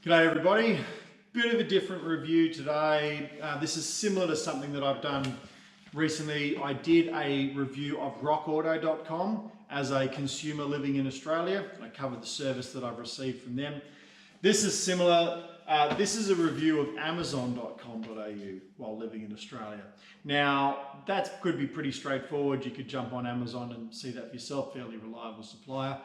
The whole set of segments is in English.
G'day everybody, bit of a different review today. This is similar to something that I've done recently. I did a review of rockauto.com as a consumer living in Australia. I covered the service that I've received from them. This is similar. This is a review of amazon.com.au while living in Australia. Now, that could be pretty straightforward. You could jump on Amazon and see that for yourself, fairly reliable supplier.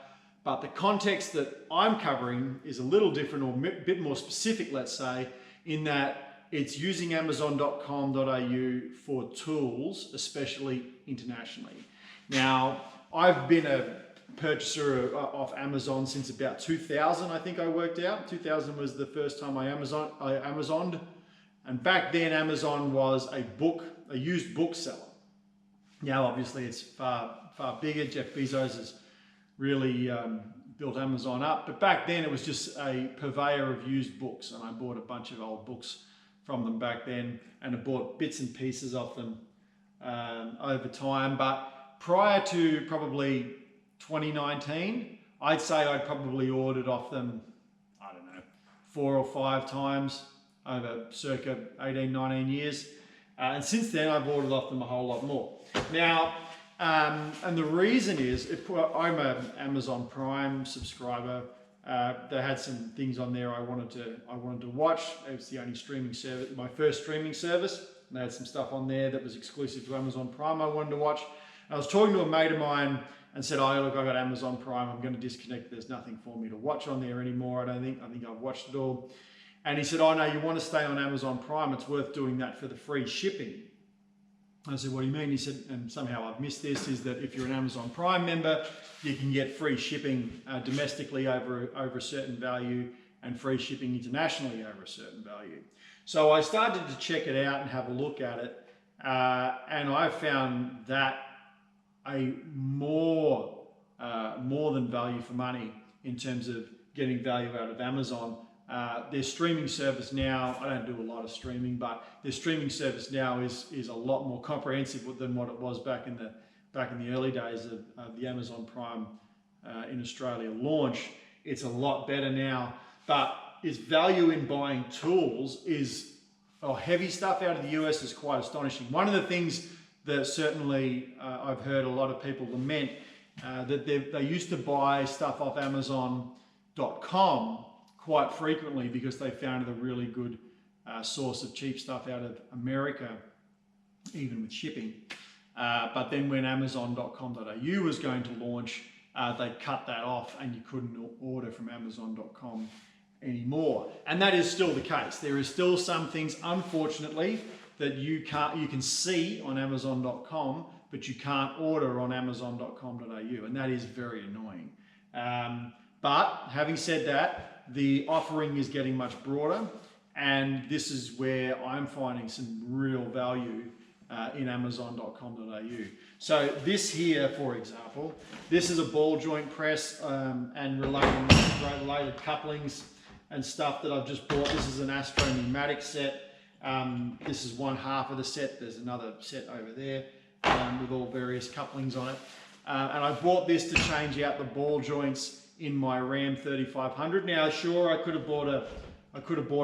But the context that I'm covering is a little different, or a bit more specific, let's say, in that it's using amazon.com.au for tools, especially internationally. Now, I've been a purchaser of Amazon since about 2000, I think I worked out. 2000 was the first time I Amazoned. And back then, Amazon was a used bookseller. Now, obviously, it's far bigger. Jeff Bezos has really built Amazon up. But back then it was just a purveyor of used books, and I bought a bunch of old books from them back then, and I bought bits and pieces of them over time. But prior to probably 2019, I'd say I'd probably ordered off them, I don't know, 4 or 5 times over circa 18, 19 years. And since then I've ordered off them a whole lot more. Now, and the reason is, I'm an Amazon Prime subscriber. They had some things on there I wanted to watch. It was the only streaming service, my first streaming service. They had some stuff on there that was exclusive to Amazon Prime I wanted to watch. I was talking to a mate of mine and said, "Oh, look, I got Amazon Prime. I'm going to disconnect. There's nothing for me to watch on there anymore. I think I've watched it all." And he said, "Oh no, you want to stay on Amazon Prime? It's worth doing that for the free shipping." I said, "What do you mean?" He said, and somehow I've missed this, is that if you're an Amazon Prime member, you can get free shipping domestically over a certain value and free shipping internationally over a certain value. So I started to check it out and have a look at it, and I found that a more than value for money in terms of getting value out of Amazon. Their streaming service now, I don't do a lot of streaming, but their streaming service now is a lot more comprehensive than what it was back in the early days of the Amazon Prime in Australia launch. It's a lot better now, but its value in buying tools heavy stuff out of the US is quite astonishing. One of the things that certainly I've heard a lot of people lament, that they used to buy stuff off Amazon.com quite frequently because they found it a really good source of cheap stuff out of America, even with shipping. But then when Amazon.com.au was going to launch, they cut that off and you couldn't order from Amazon.com anymore. And that is still the case. There is still some things, unfortunately, that you can see on Amazon.com, but you can't order on Amazon.com.au, and that is very annoying. But having said that, the offering is getting much broader, and this is where I'm finding some real value in Amazon.com.au. So this here, for example, this is a ball joint press and related couplings and stuff that I've just bought. This is an Astro pneumatic set. This is one half of the set. There's another set over there with all various couplings on it. And I bought this to change out the ball joints in my Ram 3500. Now, sure, I could have bought a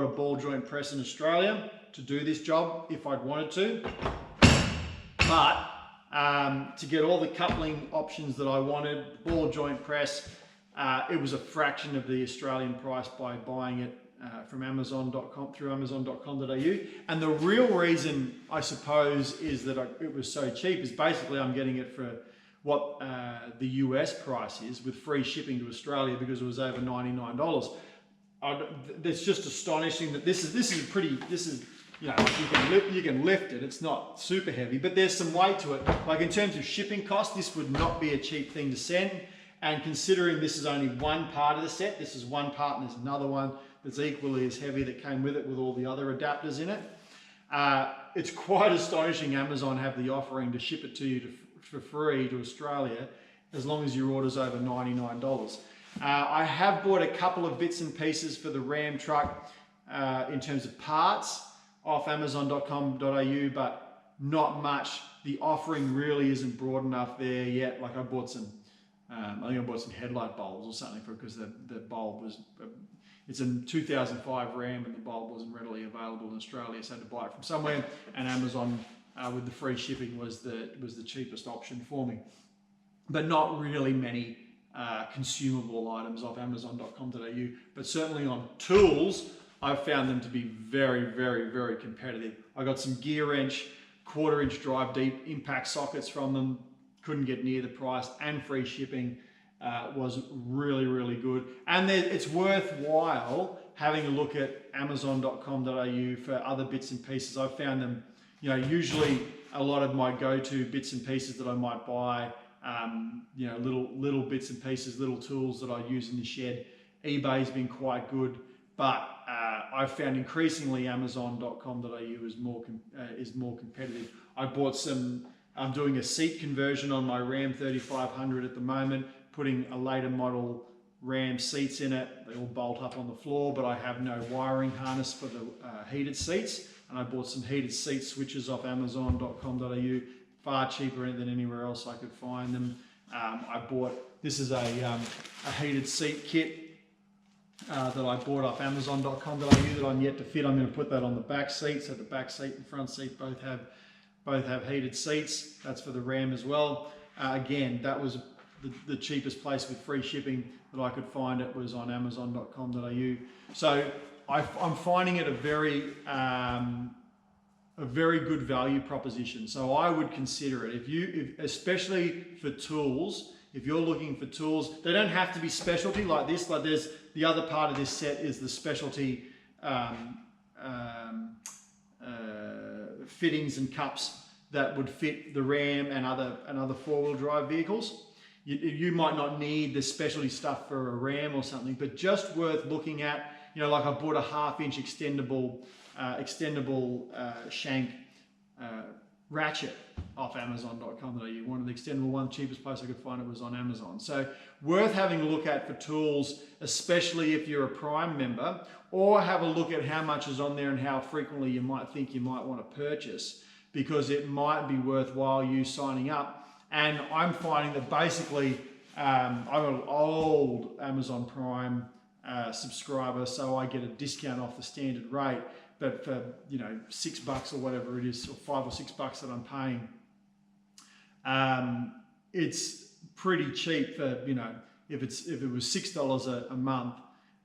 ball joint press in Australia to do this job if I'd wanted to. But to get all the coupling options that I wanted, ball joint press, it was a fraction of the Australian price by buying it from Amazon.com through Amazon.com.au. And the real reason, I suppose, is that it was so cheap is basically I'm getting it for what the US price is with free shipping to Australia because it was over $99. It's just astonishing that this is you know, you can lift it. It's not super heavy, but there's some weight to it. Like in terms of shipping costs, this would not be a cheap thing to send. And considering this is only one part of the set, this is one part and there's another one that's equally as heavy that came with it with all the other adapters in it. It's quite astonishing Amazon have the offering to ship it to you for free to Australia as long as your order's over $99. I have bought a couple of bits and pieces for the Ram truck in terms of parts off Amazon.com.au, but not much. The offering really isn't broad enough there yet. Like I bought some I think I bought some headlight bulbs or something because the bulb was It's a 2005 Ram, and the bulb wasn't readily available in Australia, so I had to buy it from somewhere. And Amazon, with the free shipping, was the cheapest option for me. But not really many consumable items off Amazon.com.au. But certainly on tools, I've found them to be very, very, very competitive. I got some gear wrench, 1/4 inch drive deep impact sockets from them. Couldn't get near the price, and free shipping was really, really good. And it's worthwhile having a look at Amazon.com.au for other bits and pieces. I've found them, usually a lot of my go-to bits and pieces that I might buy, little bits and pieces, little tools that I use in the shed. eBay's been quite good, but I've found increasingly Amazon.com.au is more competitive. I'm doing a seat conversion on my Ram 3500 at the moment, putting a later model Ram seats in it. They all bolt up on the floor, but I have no wiring harness for the heated seats. And I bought some heated seat switches off Amazon.com.au, far cheaper than anywhere else I could find them. This is a heated seat kit that I bought off Amazon.com.au that I'm yet to fit. I'm going to put that on the back seat, so the back seat and front seat both have heated seats. That's for the Ram as well. Again, that was the cheapest place with free shipping that I could find. It was on Amazon.com.au. So I'm finding it a very good value proposition. So I would consider it especially for tools. If you're looking for tools, they don't have to be specialty like this. Like there's the other part of this set is the specialty fittings and cups that would fit the Ram and other four-wheel drive vehicles. You might not need the specialty stuff for a Ram or something, but just worth looking at. Like I bought a 1/2 inch extendable shank ratchet off Amazon.com.au. One of the extendable ones, cheapest place I could find it was on Amazon. So worth having a look at for tools, especially if you're a Prime member, or have a look at how much is on there and how frequently you might think you might want to purchase, because it might be worthwhile you signing up. And I'm finding that basically I'm an old Amazon Prime subscriber, so I get a discount off the standard rate. But for $6 or whatever it is, or $5 or $6 that I'm paying, it's pretty cheap for if it was $6 a month,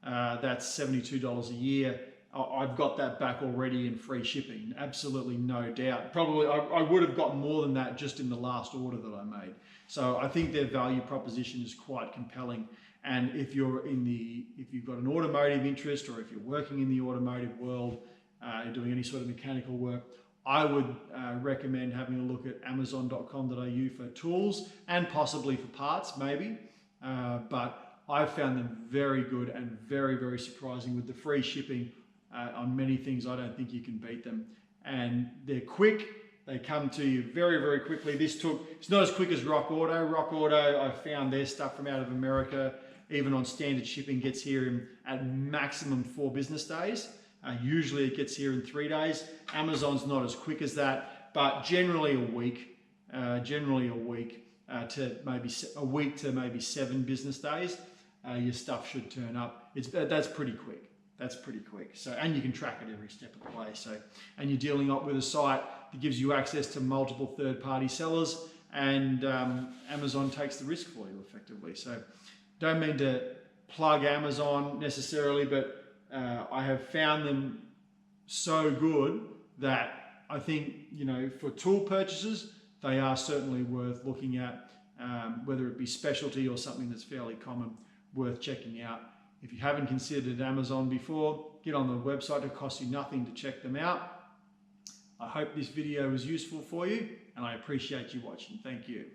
that's $72 a year. I've got that back already in free shipping, absolutely no doubt. Probably I would have got more than that just in the last order that I made. So I think their value proposition is quite compelling. And if you've got an automotive interest, or if you're working in the automotive world, you're doing any sort of mechanical work, I would recommend having a look at Amazon.com.au for tools and possibly for parts, maybe. But I've found them very good and very, very surprising with the free shipping. On many things, I don't think you can beat them. And they're quick. They come to you very, very quickly. It's not as quick as Rock Auto. Rock Auto, I found their stuff from out of America, even on standard shipping, gets here at maximum 4 business days. Usually it gets here in 3 days. Amazon's not as quick as that, but generally a week. To maybe 7 business days, your stuff should turn up. That's pretty quick. So, and you can track it every step of the way. So, and you're dealing up with a site that gives you access to multiple third-party sellers, and Amazon takes the risk for you effectively. So, don't mean to plug Amazon necessarily, but I have found them so good that I think for tool purchases, they are certainly worth looking at, whether it be specialty or something that's fairly common, worth checking out. If you haven't considered Amazon before, get on the website. It costs you nothing to check them out. I hope this video was useful for you, and I appreciate you watching. Thank you.